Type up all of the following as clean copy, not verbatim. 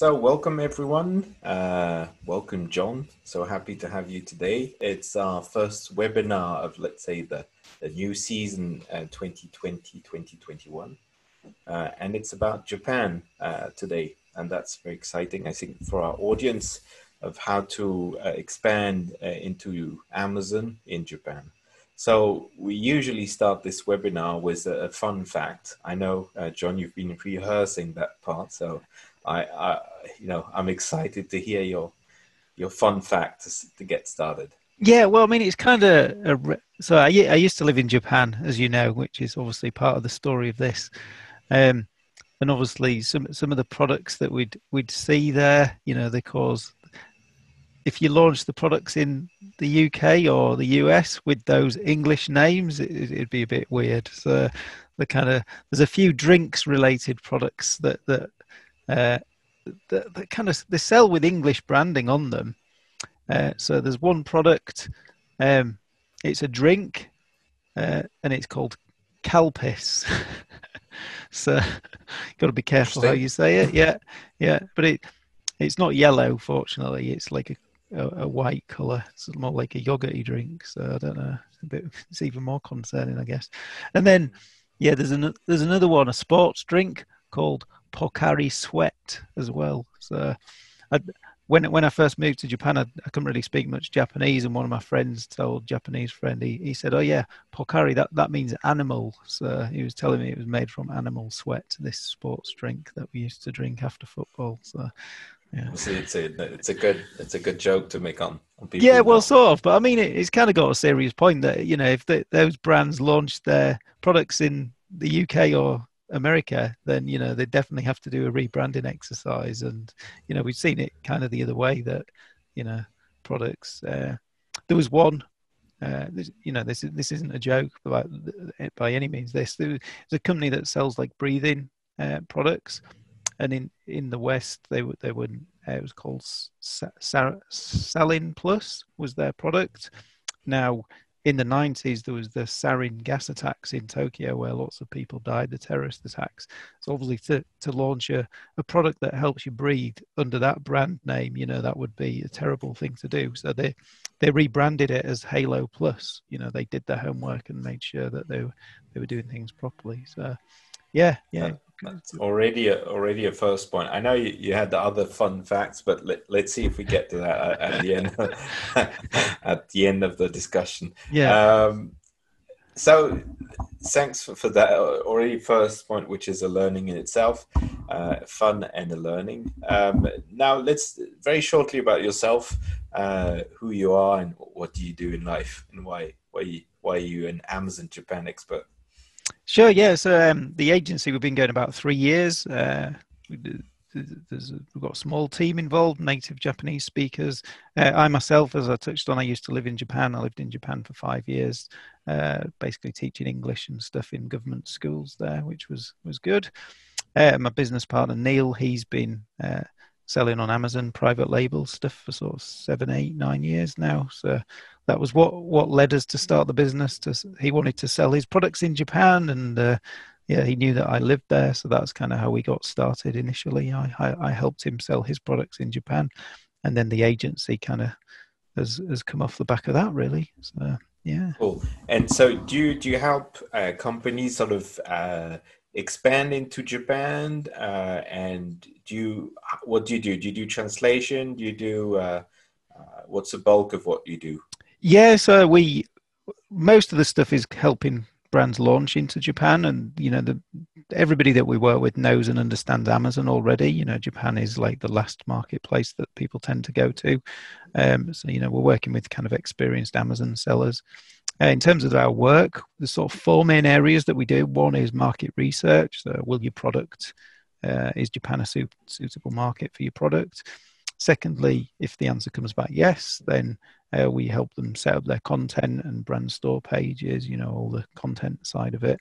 So, welcome everyone. Welcome, John. So happy to have you today. It's our first webinar of, let's say, the new season 2020 and it's about Japan today. And that's very exciting, I think, for our audience of how to expand into Amazon in Japan. So we usually start this webinar with a fun fact. I know, John, you've been rehearsing that part, so I'm excited to hear your fun fact to get started. Yeah, well, I mean, it's kind of so I used to live in Japan, as you know, which is obviously part of the story of this. And obviously, some of the products that we'd see there, they cause if you launch the products in the UK or the US with those English names, it'd be a bit weird. So there's a few drinks related products that kind of they sell with English branding on them. So there's one product, it's a drink, and it's called Calpis. So got to be careful how you say it. Yeah, but it's not yellow, fortunately. It's like a white color. It's more like a yogurty drink. So I don't know. It's even more concerning, I guess. And then, yeah, there's another one, a sports drink called Pocari Sweat as well. So I, when I first moved to Japan, I couldn't really speak much Japanese, and one of my friends told Japanese friend, he said, "Oh yeah, Pocari, that means animal." So he was telling me it was made from animal sweat, this sports drink that we used to drink after football. So yeah, See, it's a good joke to make on yeah, people well, now. sort of, but I mean, it's kind of got a serious point that if those brands launched their products in the UK or America, then they definitely have to do a rebranding exercise, and we've seen it kind of the other way that products. There was one. This isn't a joke by any means. There's a company that sells like breathing products, and in the West they wouldn't. It was called Salin Plus was their product. Now, in the 90s, there was the sarin gas attacks in Tokyo where lots of people died, the terrorist attacks. So obviously to launch a product that helps you breathe under that brand name, that would be a terrible thing to do. So they rebranded it as Halo Plus. They did their homework and made sure that they were doing things properly. So yeah. That's already a first point. I know you had the other fun facts, but let's see if we get to that at the end at the end of the discussion. Yeah. So thanks for that already first point, which is a learning in itself, fun and a learning. Now let's very shortly about yourself, who you are and what do you do in life, and why are you an Amazon Japan expert? Sure, yeah. So the agency, we've been going about 3 years. We've got a small team involved, native Japanese speakers. I myself, as I touched on, I used to live in Japan. I lived in Japan for 5 years, basically teaching English and stuff in government schools there, which was good. My business partner, Neil, he's been selling on Amazon private label stuff for sort of 7, 8, 9 years now. So that was what led us to start the business. He wanted to sell his products in Japan, and he knew that I lived there, so that's kind of how we got started initially. I helped him sell his products in Japan, and then the agency kind of has come off the back of that, really. So yeah. Cool. And so, do you help companies sort of expand into Japan? And what do you do? Do you do translation? Do you do what's the bulk of what you do? Yeah, so most of the stuff is helping brands launch into Japan, and everybody that we work with knows and understands Amazon already. Japan is like the last marketplace that people tend to go to. So we're working with kind of experienced Amazon sellers. In terms of our work, there's sort of 4 main areas that we do. One is market research. So will your product, is Japan a suitable market for your product? Secondly, if the answer comes back yes, then we help them set up their content and brand store pages, all the content side of it,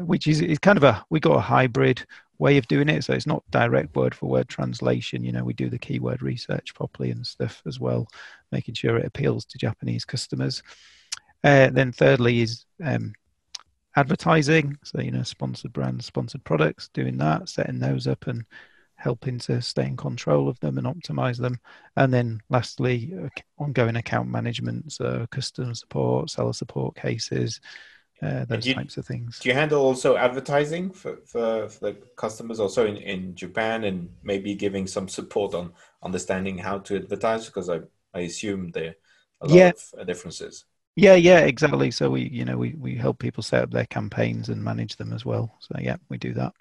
which is kind of we got a hybrid way of doing it. So it's not direct word for word translation. We do the keyword research properly and stuff as well, making sure it appeals to Japanese customers. Then thirdly is advertising. So, sponsored brands, sponsored products, doing that, setting those up and helping to stay in control of them and optimize them. And then lastly, ongoing account management, so customer support, seller support cases, And those types of things. do you handle also advertising for the customers also in Japan and maybe giving some support on understanding how to advertise? Because I assume there are a lot Yeah, of differences. yeah, exactly. So we help people set up their campaigns and manage them as well. So yeah, we do that.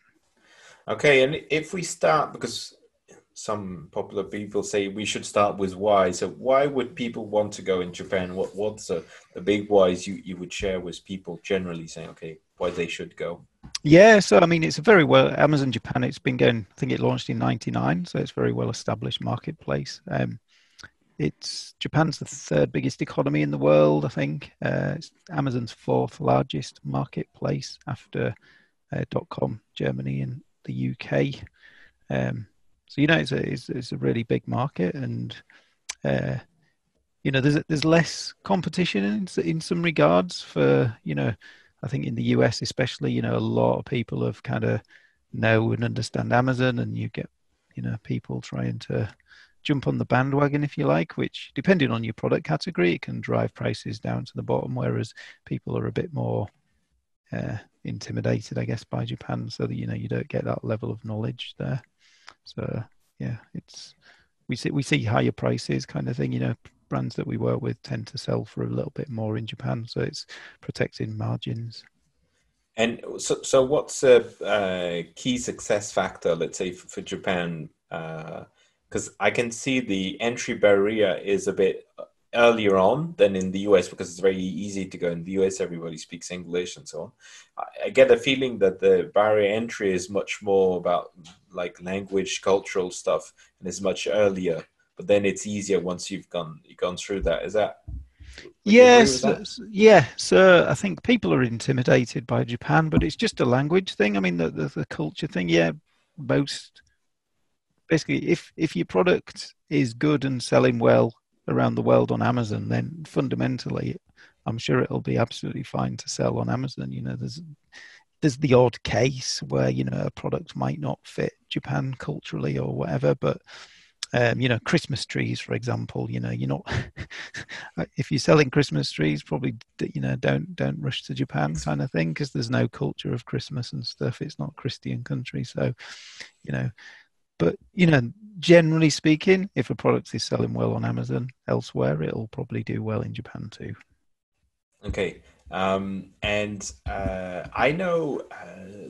Okay, and if we start, because some popular people say we should start with why. So why would people want to go in Japan? What's the big whys you would share with people generally saying, okay, why they should go? Yeah, so I mean, it's a very well Amazon Japan. It's been going. I think it launched in '99, so it's a very well established marketplace. It's Japan's the third biggest economy in the world, I think. It's Amazon's fourth largest marketplace after .com, Germany, and the UK. So it's a really big market, and uh, there's less competition in some regards for I think in the US especially a lot of people have kind of know and understand Amazon, and you get people trying to jump on the bandwagon if you like, which depending on your product category it can drive prices down to the bottom, whereas people are a bit more intimidated I guess by Japan, so that you don't get that level of knowledge there. So yeah, it's we see higher prices kind of thing. Brands that we work with tend to sell for a little bit more in Japan, so it's protecting margins. And so what's a key success factor, let's say, for Japan? Because I can see the entry barrier is a bit earlier on than in the US because it's very easy to go in the US. Everybody speaks English and so on. I get a feeling that the barrier entry is much more about like language, cultural stuff, and is much earlier. But then it's easier once you've gone through that. Is that? Would you agree with Yes, that? yeah. So I think people are intimidated by Japan, but it's just a language thing. I mean, the culture thing. Yeah, most basically, if your product is good and selling well around the world on Amazon, then fundamentally, I'm sure it'll be absolutely fine to sell on Amazon. There's the odd case where a product might not fit Japan culturally or whatever, but Christmas trees, for example, you're not if you're selling Christmas trees, probably don't rush to Japan kind of thing, because there's no culture of Christmas and stuff. It's not a Christian country, so you know. But generally speaking, if a product is selling well on Amazon elsewhere, it'll probably do well in Japan too. Okay. And I know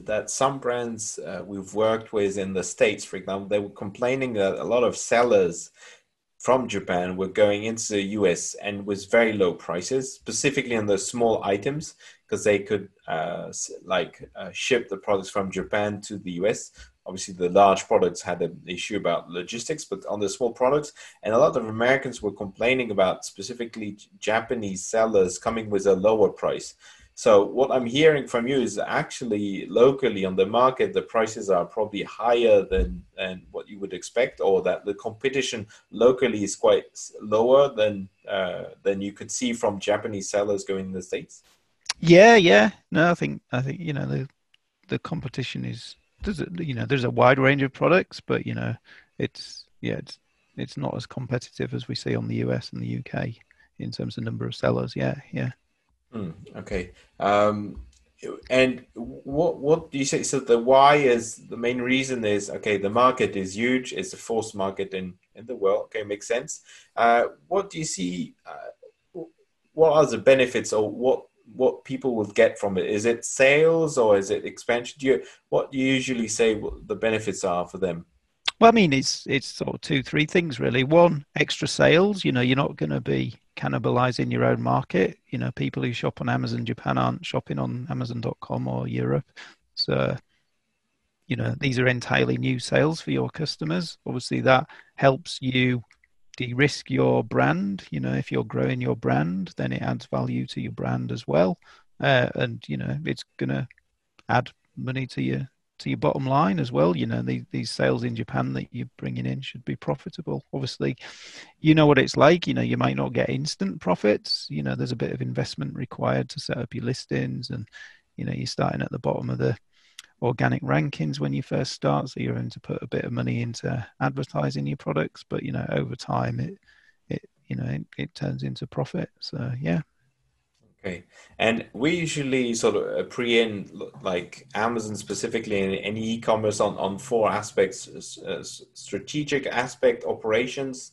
that some brands we've worked with in the States, for example, they were complaining that a lot of sellers from Japan were going into the US and with very low prices, specifically on the small items, because they could ship the products from Japan to the US. Obviously, the large products had an issue about logistics, but on the small products, and a lot of Americans were complaining about specifically Japanese sellers coming with a lower price. So what I'm hearing from you is actually locally on the market, the prices are probably higher than what you would expect, or that the competition locally is quite lower than you could see from Japanese sellers going in the States. Yeah. No, I think the competition is there's a wide range of products, but it's not as competitive as we see on the US and the UK in terms of number of sellers. Yeah. Okay. And what do you say? So the why is the main reason is okay. The market is huge. It's the fourth market in the world. Okay, makes sense. What do you see? What are the benefits, or what people will get from it? Is it sales or is it expansion? What do you usually say what the benefits are for them? Well, I mean, it's sort of two, three things really. One, extra sales. You're not going to be cannibalizing your own market. People who shop on Amazon Japan aren't shopping on Amazon.com or Europe. So, these are entirely new sales for your customers. Obviously, that helps you de-risk your brand. If you're growing your brand, then it adds value to your brand as well. And, it's going to add money to your bottom line as well. These sales in Japan that you're bringing in should be profitable. Obviously, you know what it's like. You might not get instant profits. There's a bit of investment required to set up your listings, and you're starting at the bottom of the organic rankings when you first start, so you're having to put a bit of money into advertising your products, but over time it turns into profit. So yeah. Okay. And we usually sort of preempt like Amazon specifically in any e-commerce on four aspects: strategic aspect, operations,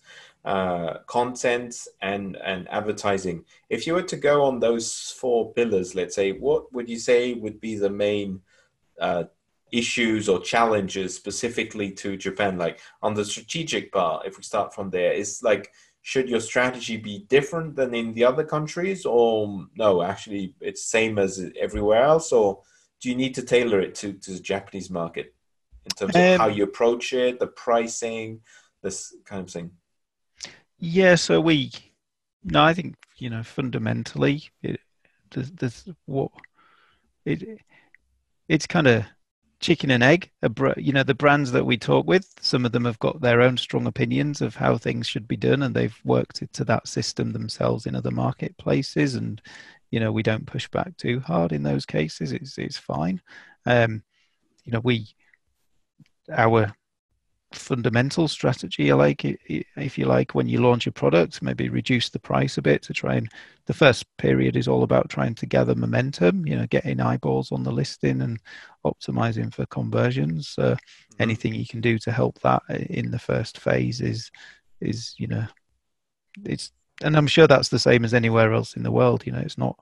content, and advertising. If you were to go on those four pillars, let's say, what would you say would be the main uh, issues or challenges specifically to Japan? Like on the strategic part, if we start from there, is like, should your strategy be different than in the other countries, or no, actually it's same as everywhere else, or do you need to tailor it to the Japanese market in terms of how Um, you approach it, the pricing, this kind of thing? yeah, so no, I think, fundamentally, there's what it it's kind of chicken and egg. The brands that we talk with, some of them have got their own strong opinions of how things should be done, and they've worked into that system themselves in other marketplaces. And we don't push back too hard in those cases. It's fine. Um, we our fundamental strategy, if you like, when you launch a product, maybe reduce the price a bit to try and the first period is all about trying to gather momentum, getting eyeballs on the listing and optimizing for conversions. Mhm. Anything you can do to help that in the first phase is it's and I'm sure that's the same as anywhere else in the world. It's not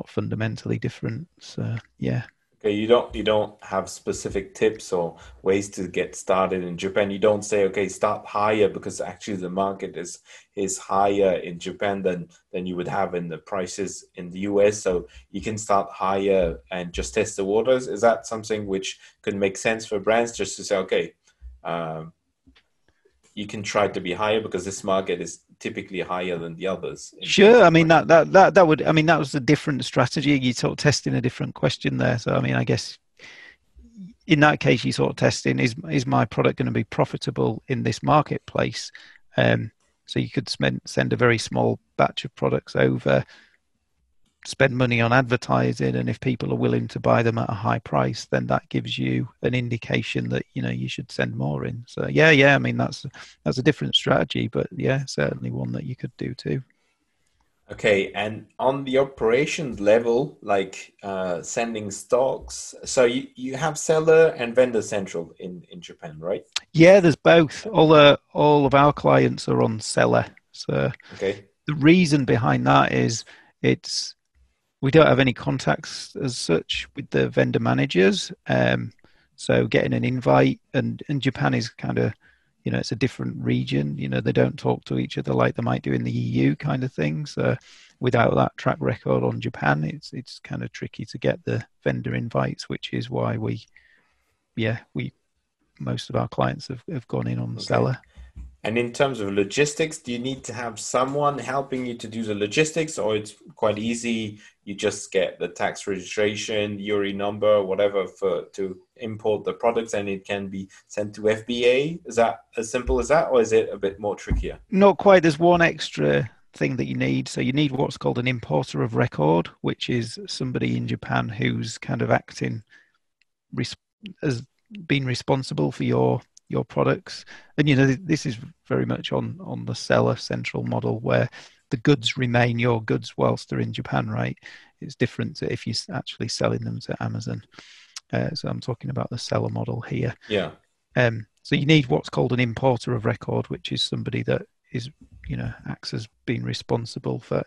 fundamentally different. So yeah. Okay, you don't have specific tips or ways to get started in Japan. You don't say, okay, start higher because actually the market is higher in Japan than you would have in the prices in the US. So you can start higher and just test the waters. Is that something which could make sense for brands just to say, okay, um, you can try to be higher because this market is typically higher than the others in terms Sure. I of mean price? that would, I mean, that was a different strategy. You sort of testing a different question there. So I mean, I guess in that case, you sort of testing is my product going to be profitable in this marketplace? Um, so you could send a very small batch of products over, spend money on advertising, and if people are willing to buy them at a high price, then that gives you an indication that you should send more in. So yeah. I mean that's a different strategy, but yeah, certainly one that you could do too. Okay, and on the operations level, like sending stocks, so you have seller and vendor central in Japan, right? Yeah, there's both. All of our clients are on seller. So Okay. the reason behind that is it's we don't have any contacts as such with the vendor managers. So getting an invite, and Japan is kind of, it's a different region. They don't talk to each other like they might do in the EU kind of thing. So without that track record on Japan, it's kind of tricky to get the vendor invites, which is why we most of our clients have gone in on Okay. seller. And in terms of logistics, do you need to have someone helping you to do the logistics, or it's quite easy? You just get the tax registration, URI number, whatever, for to import the products, and it can be sent to FBA. Is that as simple as that, or is it a bit more trickier? Not quite. There's one extra thing that you need. So you need what's called an importer of record, which is somebody in Japan who's kind of acting res- as being responsible for your products. And this is very much on the seller central model where the goods remain your goods whilst they're in Japan, right? It's different to if you're actually selling them to Amazon. So I'm talking about the seller model here. Yeah. So you need what's called an importer of record, which is somebody that is, acts as being responsible for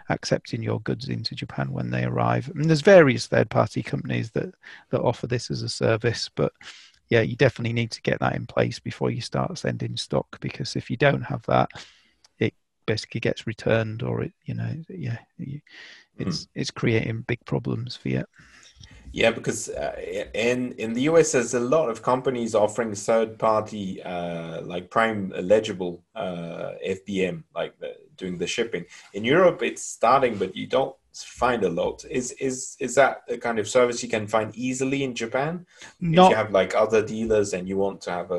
accepting your goods into Japan when they arrive. And there's various third-party companies that offer this as a service, but yeah, you definitely need to get that in place before you start sending stock, because if you don't have that, it basically gets returned, or yeah, Mhm. it's creating big problems for you. Yeah, because in the US, there's a lot of companies offering third party like Prime Legible FBM, like doing the shipping. In Europe, it's starting, but you don't find a lot. Is that a kind of service you can find easily in Japan if you Not have like other dealers and you want to have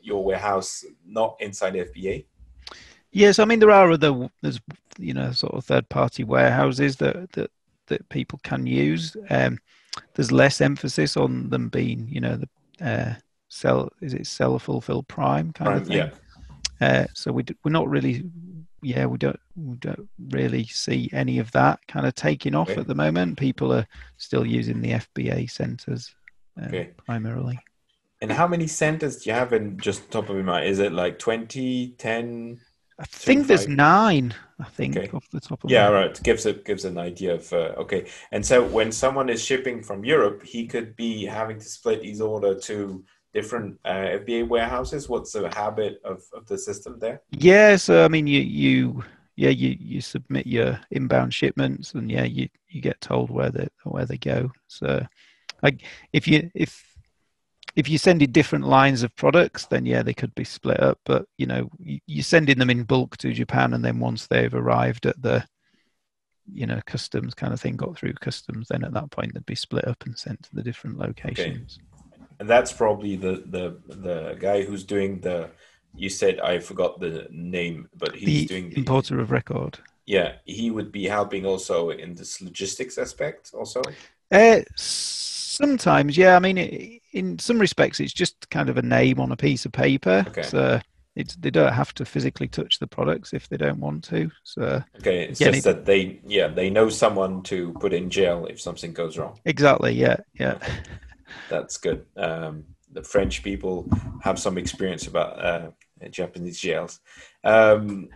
your warehouse not inside FBA? Yes, I mean there's sort of third party warehouses that people can use. there's less emphasis on them being, the sell is it seller fulfilled prime kind of Prime, yeah. thing. So we're not really, yeah, we don't really see any of that kind of taking off Okay. at the moment. People are still using the FBA centers Okay. primarily. And how many centers do you have in just top of your mind? Is it like 20, 10, I think there's 25? 9, I think, Okay. off the top of my Yeah, head. right. Gives an idea of okay. And so when someone is shipping from Europe, he could be having to split his order to different FBA warehouses. What's the habit of the system there? Yeah, so I mean, you submit your inbound shipments, and yeah, you get told where they go. So, like, if you send in different lines of products, then yeah, they could be split up. But you sending them in bulk to Japan, and then once they've arrived at the customs kind of thing, got through customs, then at that point they'd be split up and sent to the different Okay. locations. And that's probably the guy who's doing the, you said I forgot the name, but he's The doing the, importer of record. yeah, he would be helping also in this logistics aspect also. Sometimes, yeah. I mean, in some respects, it's just kind of a name on a piece of paper. Okay. So they don't have to physically touch the products if they don't want to. So Okay. It's again, just that they know someone to put in jail if something goes wrong. exactly, yeah, yeah. Okay. That's good. The French people have some experience about Japanese jails. Um,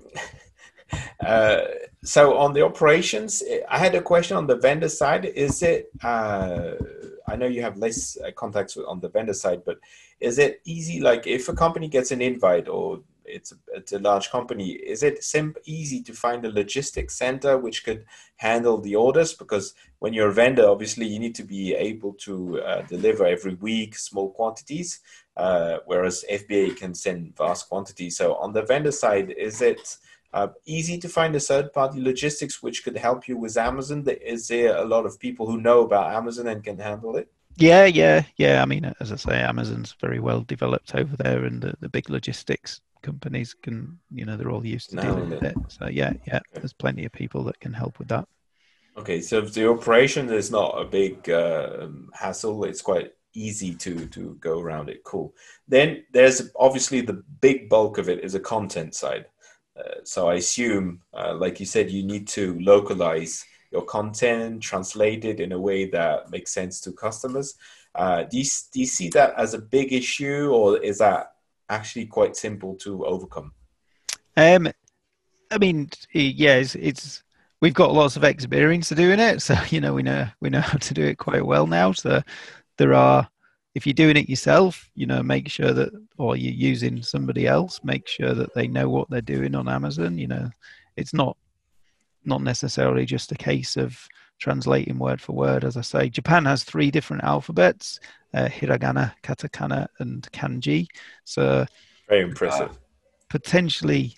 uh, so on the operations, I had a question on the vendor side. Is it? I know you have less contacts on the vendor side, but is it easy? Like if a company gets an invite or it's a large company, is it easy to find a logistics center which could handle the orders? Because when you're a vendor, obviously you need to be able to deliver every week small quantities, whereas FBA can send vast quantities. So on the vendor side, is it easy to find a third-party logistics which could help you with Amazon? Is there a lot of people who know about Amazon and can handle it? Yeah, yeah, yeah. I mean, as I say, Amazon's very well developed over there, and the big logistics companies can, they're all used to dealing Now, with it. So yeah, yeah, okay. there's plenty of people that can help with that. Okay, so if the operation is not a big hassle, it's quite easy to go around it. Cool. Then there's obviously the big bulk of it is a content side. So I assume, like you said, you need to localize your content, translate it in a way that makes sense to customers. Do you see that as a big issue, or is that actually quite simple to overcome? Um, I mean, yeah, it's we've got lots of experience of doing it, so we know how to do it quite well now. So there are, if you're doing it yourself, make sure that, or you're using somebody else, make sure that they know what they're doing on Amazon. It's not necessarily just a case of translating word for word. As I say, Japan has 3 different alphabets: hiragana, katakana, and kanji. So Very uh, impressive. potentially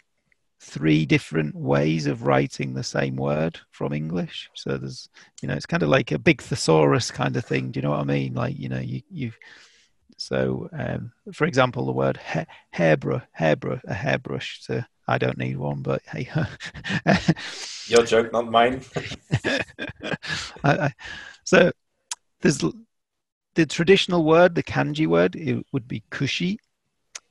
3 different ways of writing the same word from English. So there's, it's kind of like a big thesaurus kind of thing. Do you know what I mean? Like, you so for example, the word a hairbrush. So I don't need one, but hey. Your joke, not mine. I, so there's the traditional word, the kanji word, it would be kushi.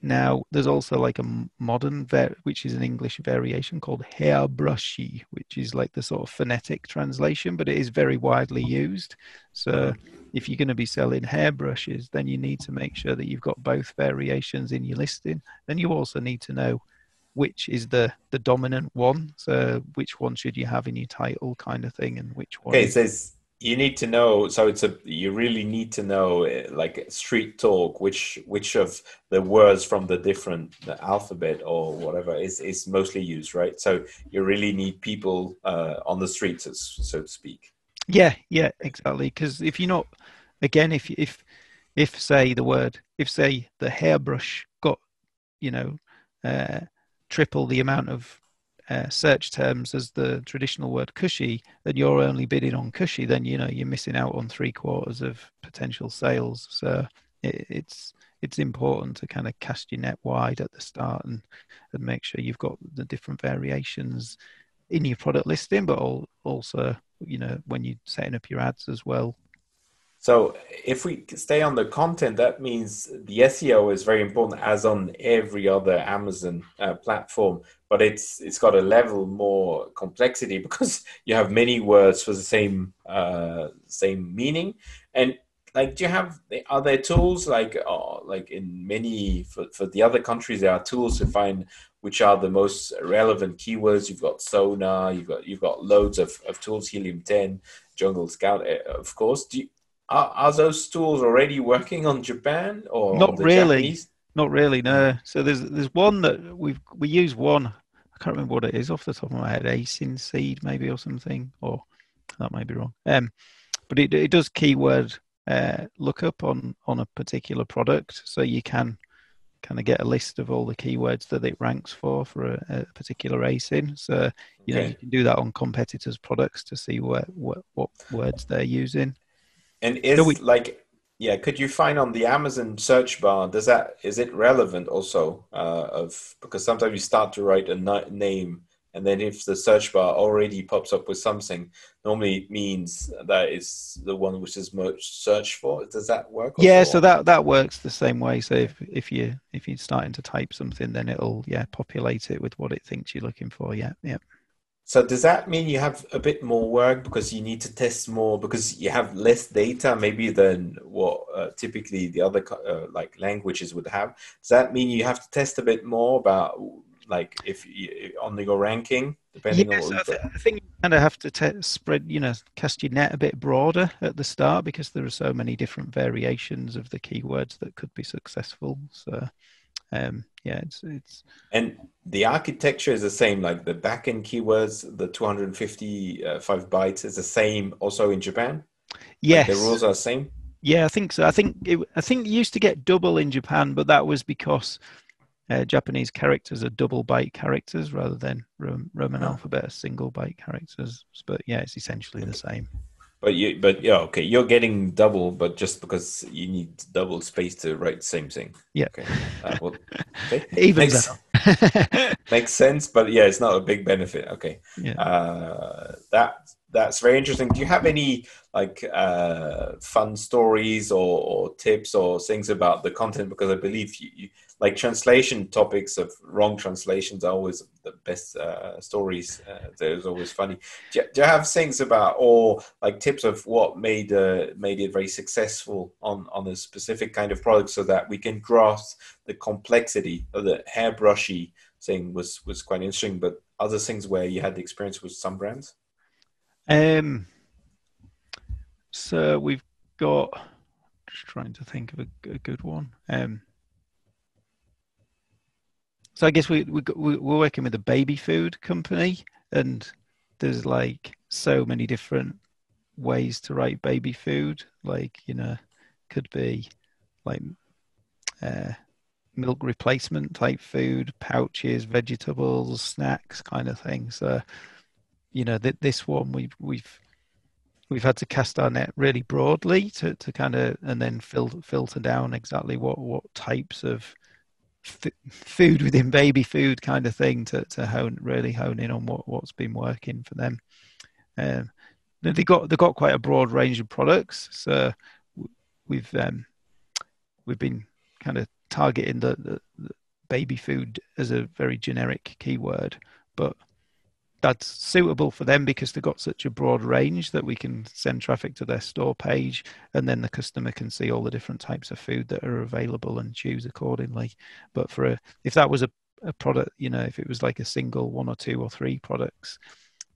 Now, there's also like a modern, which is an English variation called hairbrushy, which is like the sort of phonetic translation, but it is very widely used. So, Mhm. if you're going to be selling hairbrushes, then you need to make sure that you've got both variations in your listing. Then you also need to know which is the dominant one. So, which one should you have in your title, kind of thing, and which one Okay, it is. says you need to know. So you really need to know, like street talk, which of the words from the different the alphabet or whatever is mostly used, right? So you really need people on the streets, so to speak. Yeah, yeah, exactly. Because if you're not, again, if say the word, if say the hairbrush got, you know, uh, triple the amount of search terms as the traditional word cushy, then you're only bidding on cushy, then you're missing out on 3/4 of potential sales. So it's important to kind of cast your net wide at the start and make sure you've got the different variations in your product listing, but also when you're setting up your ads as well. So if we stay on the content, that means the SEO is very important, as on every other Amazon platform. But it's got a level more complexity because you have many words for the same meaning. And like, do you have are there tools like in many for the other countries there are tools to find which are the most relevant keywords? You've got Sonar, you've got loads of tools, Helium 10, Jungle Scout, of course. Are those tools already working on Japan or Not on the really, Japanese? not really. Mm. No. So there's one that we use one. I can't remember what it is off the top of my head. Asyn seed maybe or something, or that might be wrong. But it does keyword lookup on a particular product, so you can kind of get a list of all the keywords that it ranks for a particular asyn. So you Okay. can do that on competitors' products to see what words they're using. And So we yeah, could you find on the Amazon search bar, is it relevant also of because sometimes you start to write a name and then if the search bar already pops up with something, normally it means that is the one which is most searched for. Does that work also? Yeah, so Or? that works the same way. So Okay. if you're starting to type something, then it'll populate it with what it thinks you're looking for. Yeah, yeah. So does that mean you have a bit more work because you need to test more because you have less data maybe than what typically the other like languages would have? Does that mean you have to test a bit more about like if you, on your ranking depending on Yes, what we've got? I think you kind of have to spread, cast your net a bit broader at the start because there are so many different variations of the keywords that could be successful. So, yeah, it's And the architecture is the same, like the backend keywords, the 255 bytes is the same also in Japan. Like the yes, rules are the same. yeah, I think so. I think it used to get double in Japan, but that was because Japanese characters are double byte characters rather than Roman Uh-huh. alphabet single byte characters. But yeah, it's essentially the Okay. same. But yeah, okay, you're getting double, but just because you need double space to write the same thing. Yeah, Okay. Well, okay, it evens makes out. makes sense, but yeah, it's not a big benefit. Okay. Yeah. That's very interesting. Do you have any like fun stories or tips or things about the content? Because I believe like translation topics of wrong translations are always the best stories. They're always funny. Do you have things about or like tips of what made it very successful on a specific kind of product so that we can grasp the complexity of the hairbrushy thing was quite interesting, but other things where you had the experience with some brands? Um. So we've got. Just trying to think of a good one. So I guess we're working with a baby food company, and there's like so many different ways to write baby food. Like could be like uh, milk replacement type food, pouches, vegetables, snacks, kind of thing. So this one we've had to cast our net really broadly to kind of and then filter down exactly what types of food within baby food kind of thing to really hone in on what's been working for them. Um, they got quite a broad range of products, so we've we've been kind of targeting the baby food as a very generic keyword, but that's suitable for them because they've got such a broad range that we can send traffic to their store page and then the customer can see all the different types of food that are available and choose accordingly. But if that was a product, if it was like a single one or two or three products,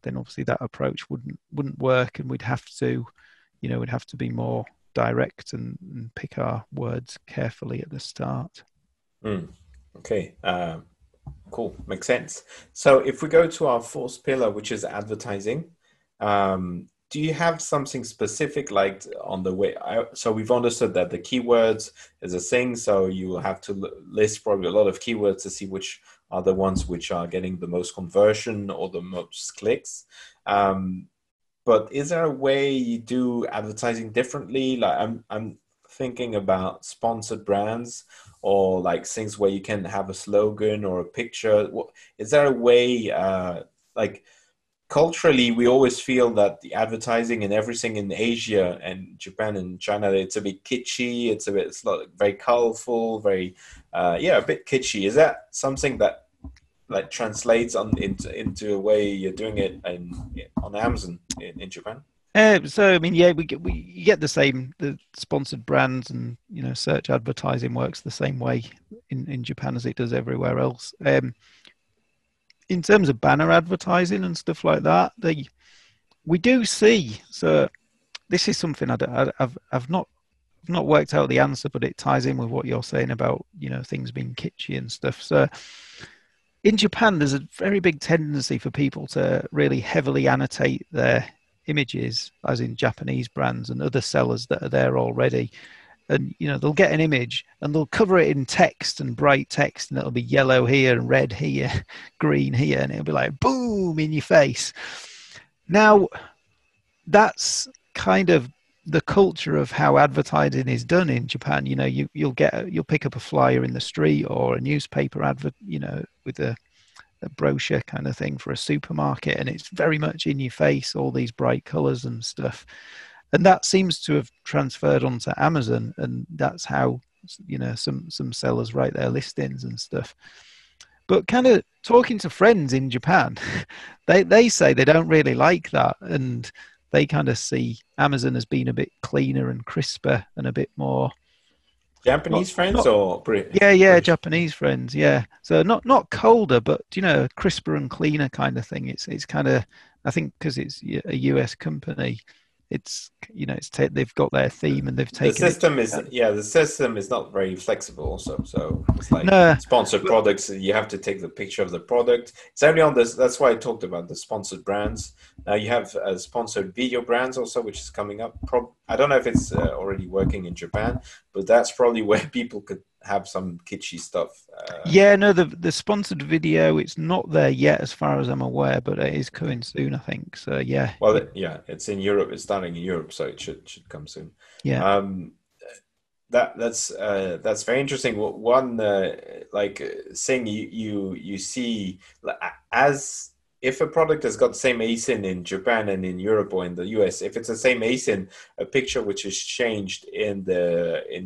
then obviously that approach wouldn't work and we'd have to be more direct and pick our words carefully at the start. Mm, okay. Cool. Makes sense. So if we go to our fourth pillar, which is advertising, do you have something specific like on the way? So we've understood that the keywords is a thing. So you will have to list probably a lot of keywords to see which are the ones which are getting the most conversion or the most clicks. Um, but is there a way you do advertising differently? Like I'm thinking about sponsored brands or like things where you can have a slogan or a picture. Is there a way like culturally, we always feel that the advertising and everything in Asia and Japan and China, it's a bit kitschy. It's like very colorful, very, yeah, a bit kitschy. Is that something that like translates into a way you're doing it on Amazon in Japan? So I mean, yeah, we get the sponsored brands, and search advertising works the same way in Japan as it does everywhere else. In terms of banner advertising and stuff like that, we do see. So this is something I've not worked out the answer, but it ties in with what you're saying about things being kitschy and stuff. So in Japan, there's a very big tendency for people to really heavily annotate their images, as in Japanese brands and other sellers that are there already. And they'll get an image and they'll cover it in text and bright text, and it'll be yellow here and red here, green here, and it'll be like boom in your face. Now, that's kind of the culture of how advertising is done in Japan. You'll pick up a flyer in the street or a newspaper advert, with a brochure kind of thing for a supermarket, and it's very much in your face, all these bright colors and stuff. And that seems to have transferred onto Amazon, and that's how some sellers write their listings and stuff. But kind of talking to friends in Japan, they say they don't really like that, and they kind of see Amazon as being a bit cleaner and crisper and a bit more Japanese friends or British? Japanese friends, yeah. So not colder, but crisper and cleaner kind of thing. It's kind of, I think, because it's a US company, they've got their theme and they've taken the system is not very flexible also. So it's like no, sponsored products, you have to take the picture of the product. It's only on this. That's why I talked about the sponsored brands. Now you have sponsored video brands also, which is coming up. I don't know if it's already working in Japan, but that's probably where people could have some kitschy stuff. The sponsored video, it's not there yet as far as I'm aware, but it is coming soon, I think. So yeah. Well, it's in Europe. It's starting in Europe, so it should come soon. Yeah. That's very interesting. One thing you see as if a product has got the same ASIN in Japan and in Europe or in the US, if it's the same ASIN, a picture which is changed in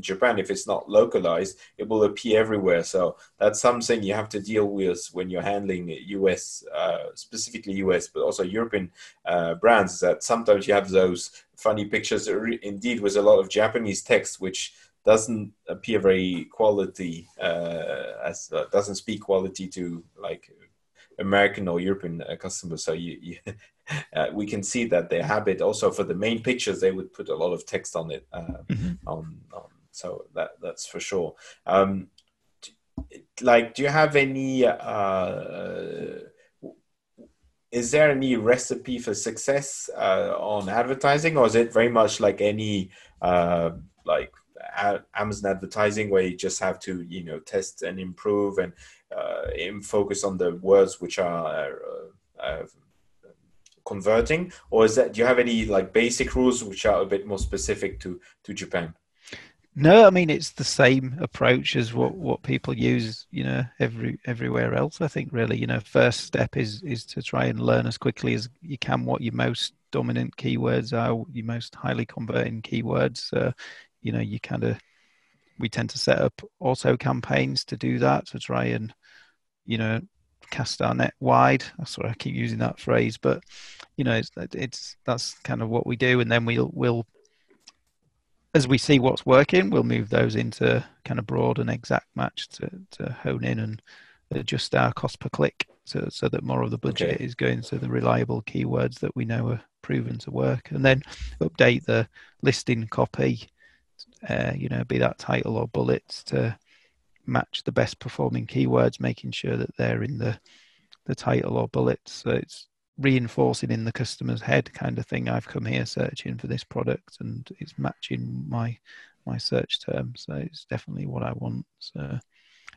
Japan, if it's not localized, it will appear everywhere. So that's something you have to deal with when you're handling US, specifically US, but also European brands. That sometimes you have those funny pictures, indeed, with a lot of Japanese text, which doesn't appear very quality, doesn't speak quality to like American or European customers. So we can see that their habit also for the main pictures, they would put a lot of text on it. So that's for sure. Do you have any? Is there any recipe for success on advertising, or is it very much like any Amazon advertising where you just have to test and improve and focus on the words which are converting, or do you have any like basic rules which are a bit more specific to Japan? No, I mean it's the same approach as what people use, everywhere else. I think really, first step is to try and learn as quickly as you can what your most dominant keywords are, your most highly converting keywords. We tend to set up auto campaigns to do that, to try and cast our net wide. Sorry, I keep using that phrase, but that's kind of what we do, and then we'll as we see what's working, we'll move those into kind of broad and exact match to hone in and adjust our cost per click so that more of the budget is going to the reliable keywords that we know are proven to work, and then update the listing copy, be that title or bullets, to match the best performing keywords, making sure that they're in the title or bullets. So it's reinforcing in the customer's head kind of thing. I've come here searching for this product and it's matching my search term. So it's definitely what I want. So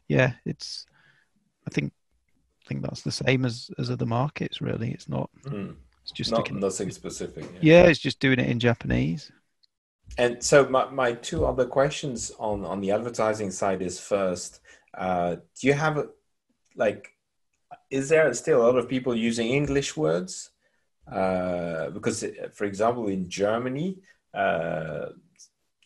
yeah, I think that's the same as other markets really. It's not it's just nothing specific. Yeah, it's just doing it in Japanese. And so my two other questions on the advertising side is first, do you have is there still a lot of people using English words? Because, for example, in Germany, uh,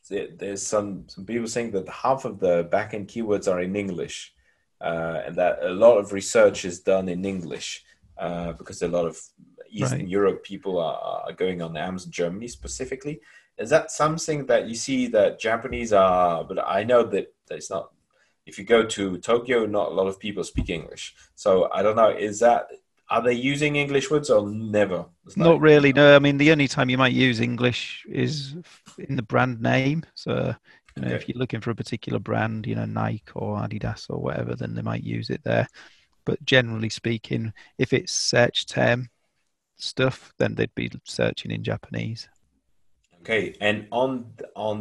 there's some people saying that half of the backend keywords are in English, and that a lot of research is done in English because a lot of Eastern Right. Europe people are going on Amazon Germany specifically. Is that something that you see that Japanese are? But I know that it's not. If you go to Tokyo, not a lot of people speak English. So I don't know. Is that are they using English words or never? It's Not like really. No, I mean the only time you might use English is in the brand name. So, if okay. you're looking for a particular brand, Nike or Adidas or whatever, then they might use it there. But generally speaking, if it's search term stuff, then they'd be searching in Japanese. Okay, and on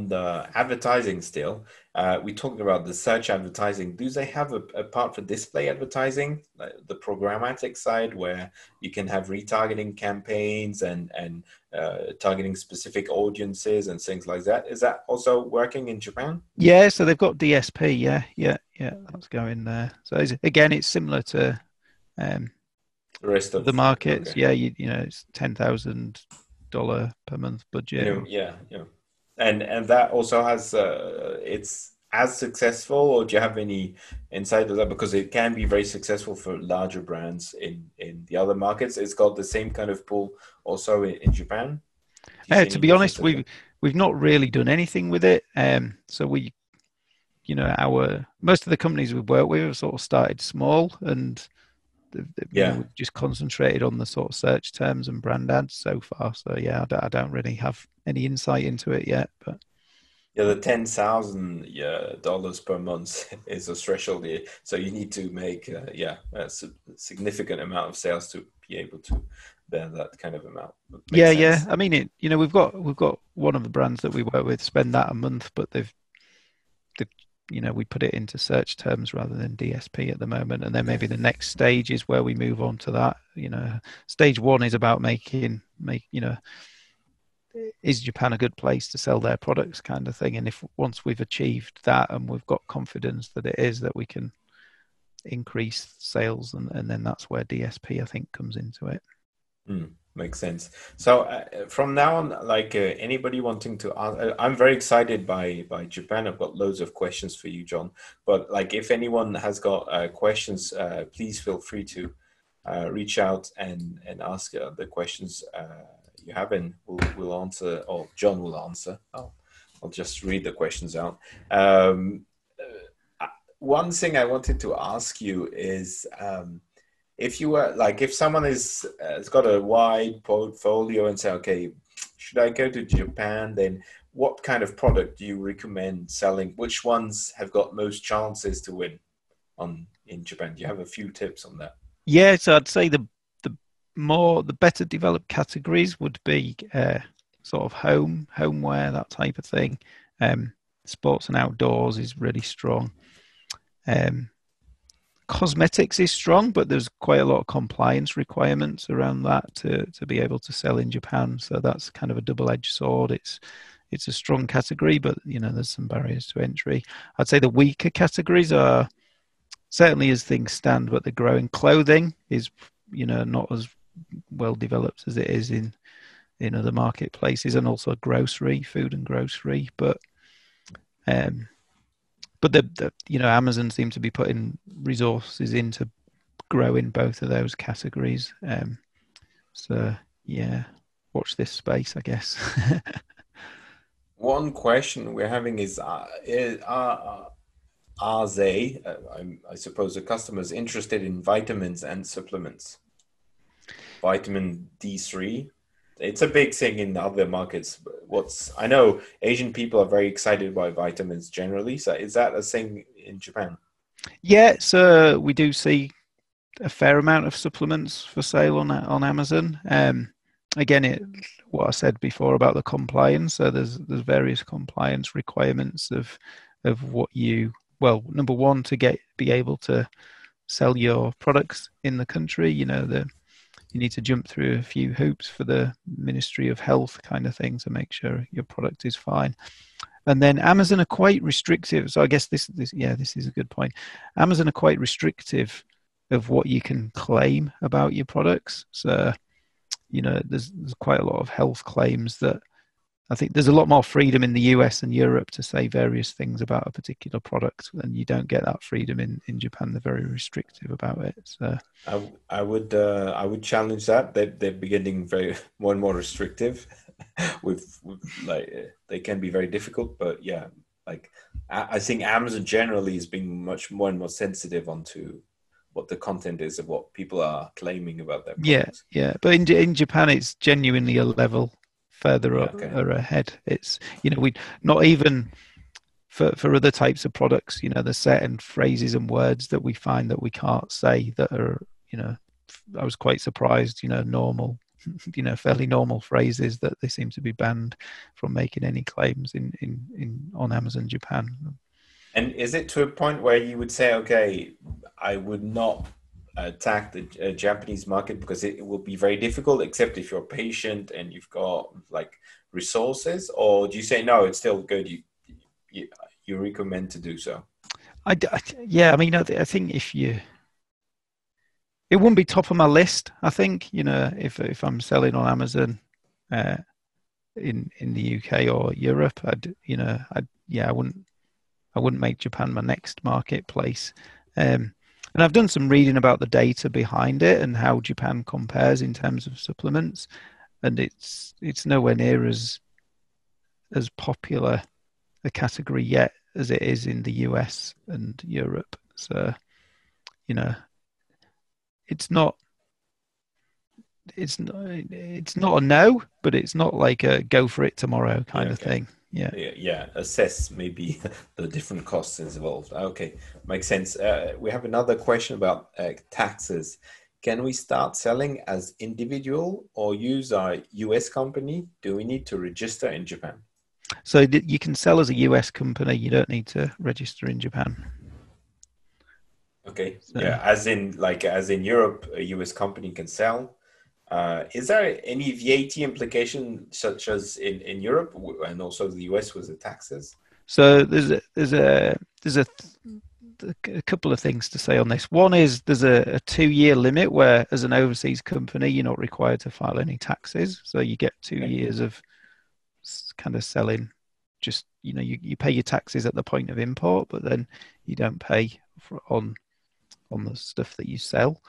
the advertising still, we talked about the search advertising. Do they have a part for display advertising, like the programmatic side, where you can have retargeting campaigns and targeting specific audiences and things like that? Is that also working in Japan? Yeah, so they've got DSP. Yeah, yeah, yeah. That's going there. So again, it's similar to um, The rest other of markets. okay. Yeah, it's $10,000 per month budget. Yeah, yeah. And that also has it's as successful, or do you have any insight of that? Because it can be very successful for larger brands in the other markets. It's got the same kind of pull also in Japan. Do you see To any be honest, differences there? we've not really done anything with it. So our most of the companies we've worked with have sort of started small, and Yeah. we've just concentrated on the sort of search terms and brand ads so far. So yeah, I don't really have any insight into it yet, but Yeah, the $10,000 per month is a threshold here. So you need to make a significant amount of sales to be able to bear that kind of amount. Makes yeah. sense. I mean, we've got one of the brands that we work with spend that a month, but they've we put it into search terms rather than DSP at the moment, and then Okay. maybe the next stage is where we move on to that. Stage one is about is Japan a good place to sell their products, kind of thing. And if once we've achieved that and we've got confidence that it is, that we can increase sales, and then that's where DSP I think comes into it. Makes sense. So from now on, like anybody wanting to ask, I'm very excited by Japan. I've got loads of questions for you, John. But like, if anyone has got questions, please feel free to reach out and ask the questions you have, and we'll answer, or John will answer. I'll just read the questions out. One thing I wanted to ask you is. If you were like if someone has got a wide portfolio and say, okay, should I go to Japan, then what kind of product do you recommend selling? Which ones have got most chances to win on in Japan? Do you have a few tips on that? Yeah, so I'd say the better developed categories would be sort of homeware, that type of thing. Um, Sports and outdoors is really strong. Um, Cosmetics is strong, but there's quite a lot of compliance requirements around that to be able to sell in Japan. So that's kind of a double-edged sword. It's a strong category, but there's some barriers to entry. I'd say the weaker categories are certainly as things stand, but the growing clothing is not as well developed as it is in other marketplaces, and also grocery, food and grocery. Um, but Amazon seems to be putting resources into growing both of those categories. So yeah, watch this space, I guess. One question we're having is, are they, I suppose, the customers interested in vitamins and supplements? Vitamin D3. It's a big thing in other markets. What's I know Asian people are very excited by vitamins generally. So is that a thing in Japan? Yeah, so we do see a fair amount of supplements for sale on Amazon. Again, what I said before about the compliance. So there's various compliance requirements of what number one, to be able to sell your products in the country. You need to jump through a few hoops for the Ministry of Health kind of thing to make sure your product is fine. And then Amazon are quite restrictive. So I guess this is a good point. Amazon are quite restrictive of what you can claim about your products. So there's quite a lot of health claims that I think there's a lot more freedom in the US and Europe to say various things about a particular product, and you don't get that freedom in Japan. They're very restrictive about it. So I would challenge that. They're beginning very more and more restrictive. with like they can be very difficult, but yeah, like I think Amazon generally is being much more and more sensitive onto what the content is of what people are claiming about their yeah, products. yeah. But in Japan, it's genuinely a level further Yeah, up, okay. or ahead. It's we not even for other types of products. There's certain phrases and words that we find that we can't say that are I was quite surprised. Normal, fairly normal phrases that they seem to be banned from making any claims in on Amazon Japan. And is it to a point where you would say, okay, I would not attack the Japanese market because it will be very difficult, except if you're patient and you've got like resources, or do you say no, it's still good? You, you recommend to do so? Yeah, I mean, I think it wouldn't be top of my list. I think if I'm selling on Amazon uh, in the UK or Europe, I wouldn't make Japan my next marketplace. And I've done some reading about the data behind it and how Japan compares in terms of supplements, and it's nowhere near as popular a category yet as it is in the US and Europe. So you know, it's not it's not a no, but it's not like a go for it tomorrow Yeah, kind of okay. thing. Yeah. Yeah, assess maybe the different costs involved. Okay, makes sense. We have another question about taxes. Can we start selling as individual or use our US company? Do we need to register in Japan? So you can sell as a US company. You don't need to register in Japan. Okay, So yeah, as in Europe, a US company can sell. Is there any VAT implication such as in Europe and also the US with the taxes? so there's a couple of things to say on this. One is there's a 2 year limit where, as an overseas company, you're not required to file any taxes. So you get two Okay. years of kind of selling. Just you pay your taxes at the point of import, but then you don't pay on the stuff that you sell.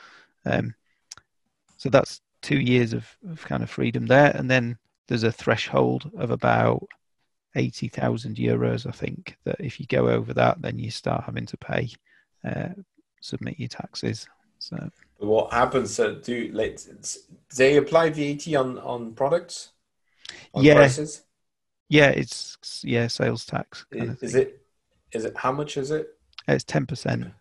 Um, so that's 2 years of kind of freedom there, and then there's a threshold of about 80,000 euros, I think, that if you go over that, then you start having to pay, uh, submit your taxes. So What happens? They apply VAT on products on yeah, prices? yeah, it's sales tax kind of Is thing. it is it how much is it? It's 10%.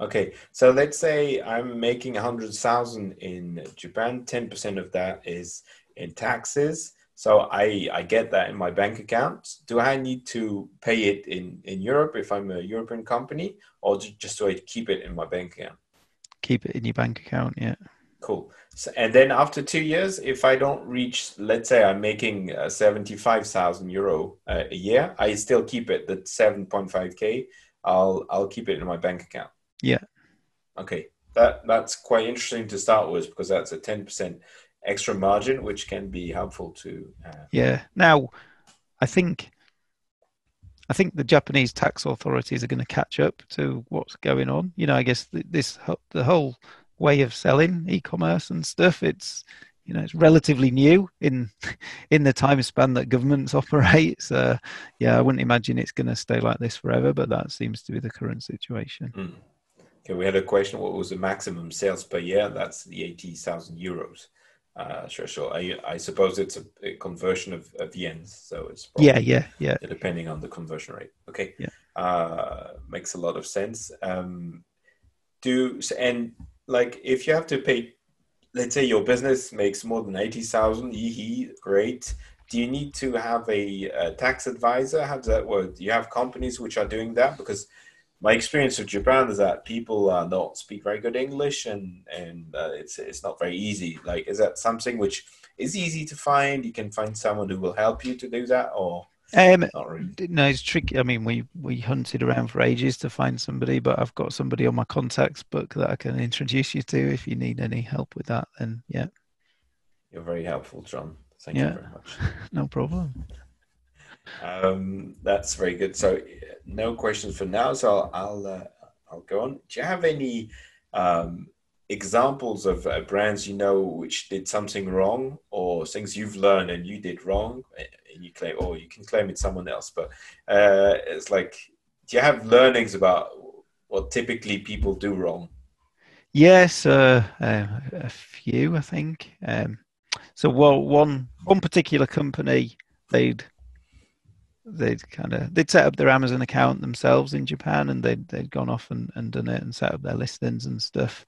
Okay, so let's say I'm making 100,000 in Japan. 10% of that is in taxes. So I get that in my bank account. Do I need to pay it in Europe if I'm a European company, or just do I keep it in my bank account? Keep it in your bank account. Yeah, Cool. So, and then after 2 years, if I don't reach, let's say I'm making 75,000 euro a year, I still keep it, the 7.5K. I'll keep it in my bank account. yeah, Okay. That's quite interesting to start with because that's a 10% extra margin, which can be helpful to. yeah. Now I think I think the Japanese tax authorities are going to catch up to what's going on. I guess the whole way of selling e-commerce and stuff. It's relatively new in in the time span that governments operate. So yeah, I wouldn't imagine it's going to stay like this forever. But that seems to be the current situation. Hmm. Okay, we had a question. What was the maximum sales per year? That's the 80,000 euros. Sure. I suppose it's a conversion of yens, so it's Yeah, probably yeah, yeah, depending on the conversion rate. Okay, yeah. makes a lot of sense. And like if you have to pay, let's say your business makes more than 80,000, great. Do you need to have a tax advisor? How does that work? Do you have companies which are doing that? Because my experience with Japan is that people don't speak very good English, and it's not very easy. Like, is that something which is easy to find? You can find someone who will help you to do that, or Um, not really? no, it's tricky. I mean, we hunted around for ages to find somebody, but I've got somebody on my contacts book that I can introduce you to if you need any help with that. Then yeah, You're very helpful, John. Thank you Yeah, very much. no problem. That's very good. So, no questions for now. So I'll go on. Do you have any um, examples of brands you know which did something wrong, or things you've learned and you did wrong, and you claim, or you can claim it's someone else, but it's like, do you have learnings about what typically people do wrong? Yes, a few, I think. So, well, one particular company, they'd they'd set up their Amazon account themselves in Japan, and they'd gone off and done it and set up their listings and stuff.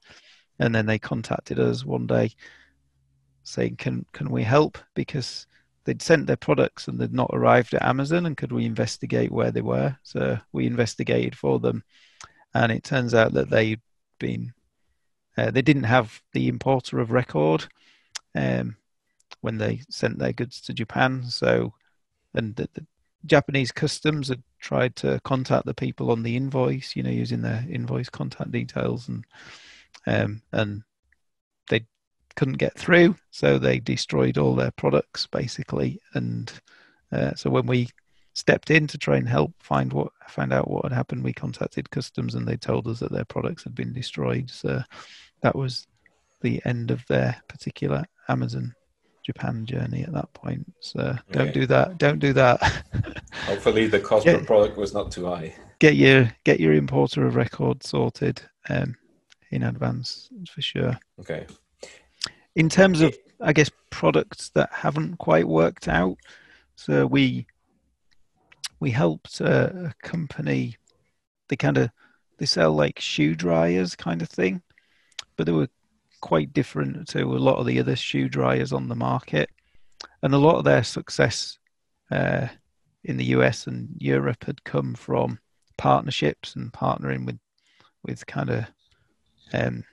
And then they contacted us one day saying, "Can we help?" Because they'd sent their products and they'd not arrived at Amazon, and could we investigate where they were? So we investigated for them, and it turns out that been they didn't have the importer of record um, when they sent their goods to Japan. So, and the Japanese customs had tried to contact the people on the invoice, using their invoice contact details, and they couldn't get through. So they destroyed all their products basically. And so when we stepped in to try and help find out what had happened, we contacted customs, and they told us that their products had been destroyed. So that was the end of their particular Amazon Japan journey at that point. So don't Okay. do that. Don't do that. Hopefully, the cost per get product was not too high. get your importer of record sorted in advance for sure. Okay. In terms of, It, I guess, products that haven't quite worked out, so we helped a company. They they sell like shoe dryers kind of thing, but they were quite different to a lot of the other shoe dryers on the market. And a lot of their success uh, in the US and Europe had come from partnerships and partnering with kind of um,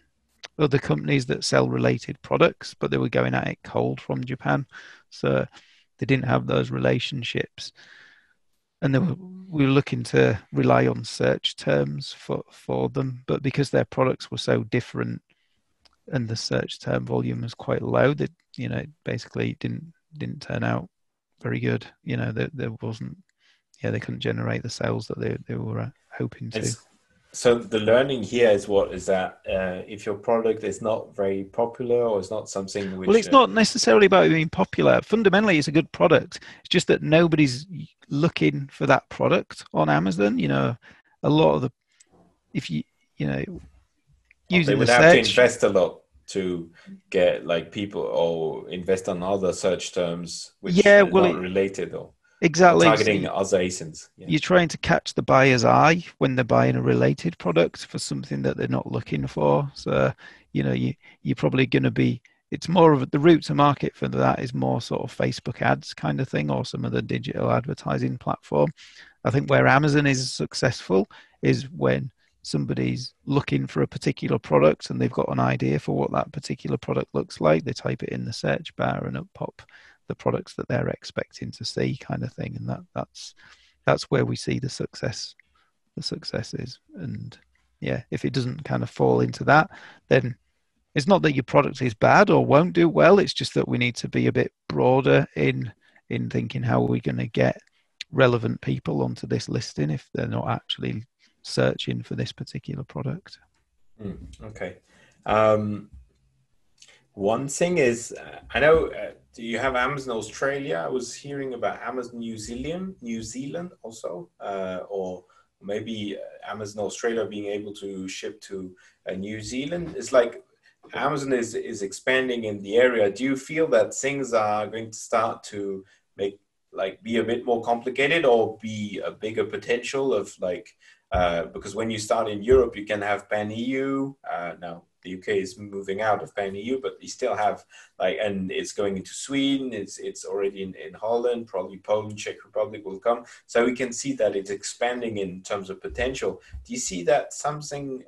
other companies that sell related products, but they were going at it cold from Japan, so they didn't have those relationships, and we were looking to rely on search terms for them, but because their products were so different and the search term volume was quite low, that it basically didn't turn out very good. There wasn't, yeah, they couldn't generate the sales that they were hoping to. it's So the learning here is what is that if your product is not very popular or is not something Well, which it's not necessarily about being popular. Fundamentally, it's a good product. It's just that nobody's looking for that product on Amazon. A lot of the, if you know they using the would have to search, invest a lot to get like people or invest on other search terms which yeah, are well, not related or exactly. So targeting other ASINs. Yeah. you're trying to catch the buyer's eye when they're buying a related product for something that they're not looking for. So, you're probably going to be, it's more of the route to market for that is more sort of Facebook ads kind of thing, or some of the digital advertising platform. I think where Amazon is successful is when somebody's looking for a particular product and they've got an idea for what that particular product looks like. They type it in the search bar and up pop the products that they're expecting to see, kind of thing. And that's where we see the success is. And yeah, if it doesn't kind of fall into that, then it's not that your product is bad or won't do well. It's just that we need to be a bit broader in thinking, how are we going to get relevant people onto this listing if they're not actually searching for this particular product. Okay. Um, One thing is, I know, do you have Amazon Australia? I was hearing about Amazon New Zealand also, or maybe Amazon Australia being able to ship to New Zealand. It's like Amazon is expanding in the area. Do you feel that things are going to start to make like be a bit more complicated or be a bigger potential of like because when you start in Europe, you can have pan EU. Now the UK is moving out of pan EU, but you still have like, and it's going into Sweden. It's already in Holland. Probably Poland, Czech Republic will come. So we can see that it's expanding in terms of potential. Do you see that something?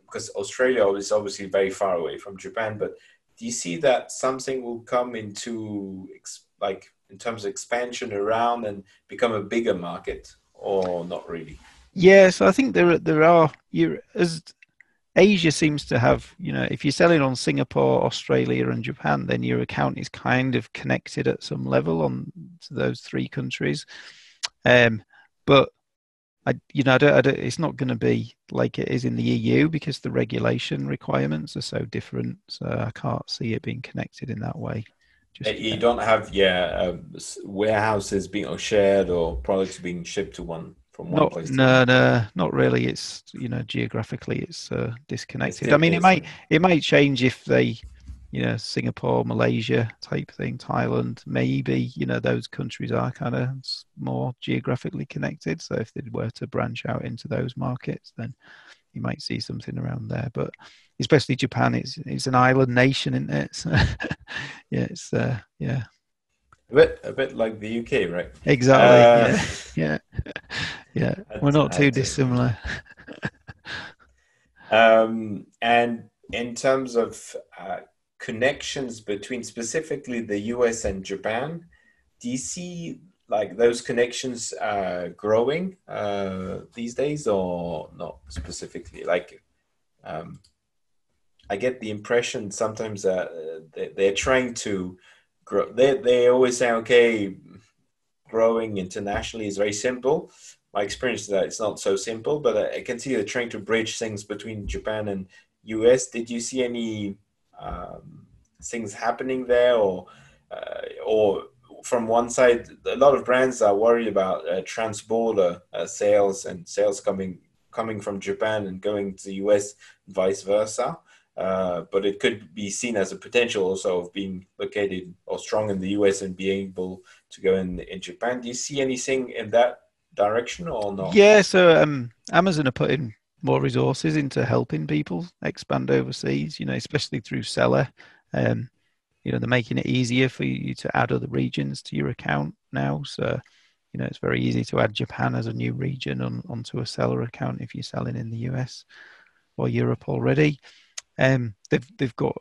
Because Australia is obviously very far away from Japan, but do you see that something will come into like in terms of expansion around and become a bigger market, or not really? Yeah, so I think there are, you as Asia seems to have, if you're selling on Singapore, Australia, and Japan, then your account is kind of connected at some level on to those three countries. But it's not going to be like it is in the EU because the regulation requirements are so different. So I can't see it being connected in that way just You yet. don't have, warehouses being shared or products being shipped to one from one Not place to no another. no not really. It's geographically it's It's disconnected. I mean it's it might change if they Singapore, Malaysia type thing, Thailand, maybe those countries are kind of more geographically connected. So if they were to branch out into those markets, then you might see something around there. But especially Japan, it's an island nation, isn't it? So, yeah, it's yeah, a bit like the UK, right? exactly. Uh, Yeah, yeah, yeah. We're had not too had to dissimilar. And in terms of connections between specifically the US and Japan, do you see like those connections growing these days or not specifically? Like, um, I get the impression sometimes that they're trying to grow. They always say, okay, growing internationally is very simple. My experience is that it's not so simple, but I can see they're trying to bridge things between Japan and US. Did you see any things happening there, or from one side, a lot of brands are worried about trans-border sales and sales coming from Japan and going to the US, vice versa. But it could be seen as a potential also of being located or strong in the US and being able to go in Japan. Do you see anything in that direction or not? Yeah, so Amazon are putting more resources into helping people expand overseas, especially through seller. Um, they're making it easier for you to add other regions to your account now. So, it's very easy to add Japan as a new region onto a seller account if you're selling in the US or Europe already. They've got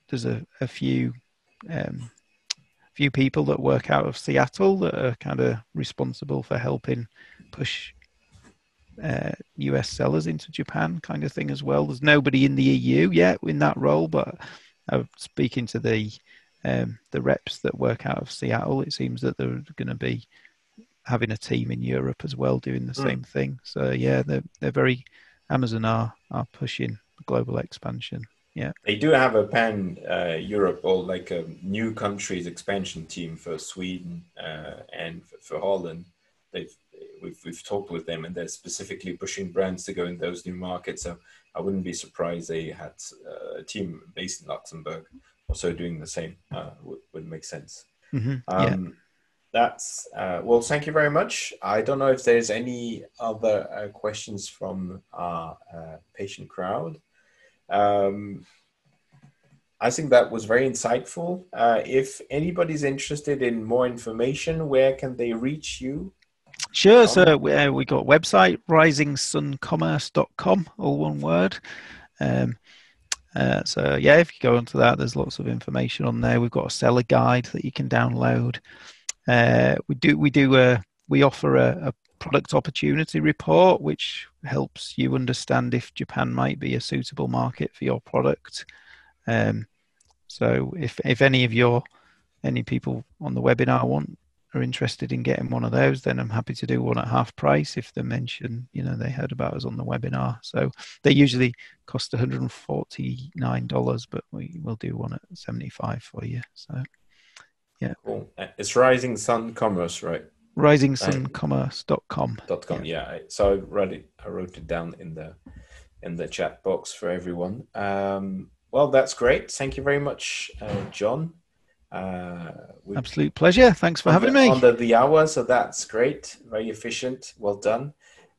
there's a few people that work out of Seattle that are kind of responsible for helping push US sellers into Japan kind of thing as well. There's nobody in the EU yet in that role, but speaking to the reps that work out of Seattle, it seems that they're going to be having a team in Europe as well doing the Mm. same thing. So yeah, they're very Amazon are pushing global expansion. Yeah. They do have a pan Europe or like a new countries expansion team for Sweden and for Holland. They've we've talked with them and they're specifically pushing brands to go in those new markets. So I wouldn't be surprised they had a team based in Luxembourg also doing the same. Would make sense. Yeah. Um, that's well. Thank you very much. I don't know if there's any other questions from our patient crowd. Um, I think that was very insightful. If anybody's interested in more information, where can they reach you, Sure. John? So we got a website, risingsuncommerce.com, all one word. Um, so yeah, if you go onto that, there's lots of information on there. We've got a seller guide that you can download. We offer a product opportunity report, which helps you understand if Japan might be a suitable market for your product. So if any people on the webinar are interested in getting one of those, then I'm happy to do one at half price if they mention, they heard about us on the webinar. So they usually cost $149, but we will do one at 75 for you. So yeah. Cool. It's Rising Sun Commerce, right? risingsuncommerce.com. .com. Yeah. Yeah. So I wrote it down in the chat box for everyone. Well, that's great. Thank you very much, John. We've Absolute pleasure. Thanks for having me. under the hour, so that's great. Very efficient. Well done.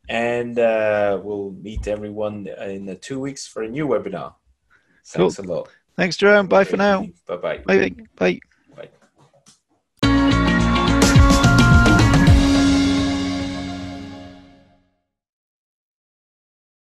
And we'll meet everyone in 2 weeks for a new webinar. Cool. Thanks a lot. Thanks, Jerome. Have a Bye for great now. evening. Bye bye. Bye. Bye.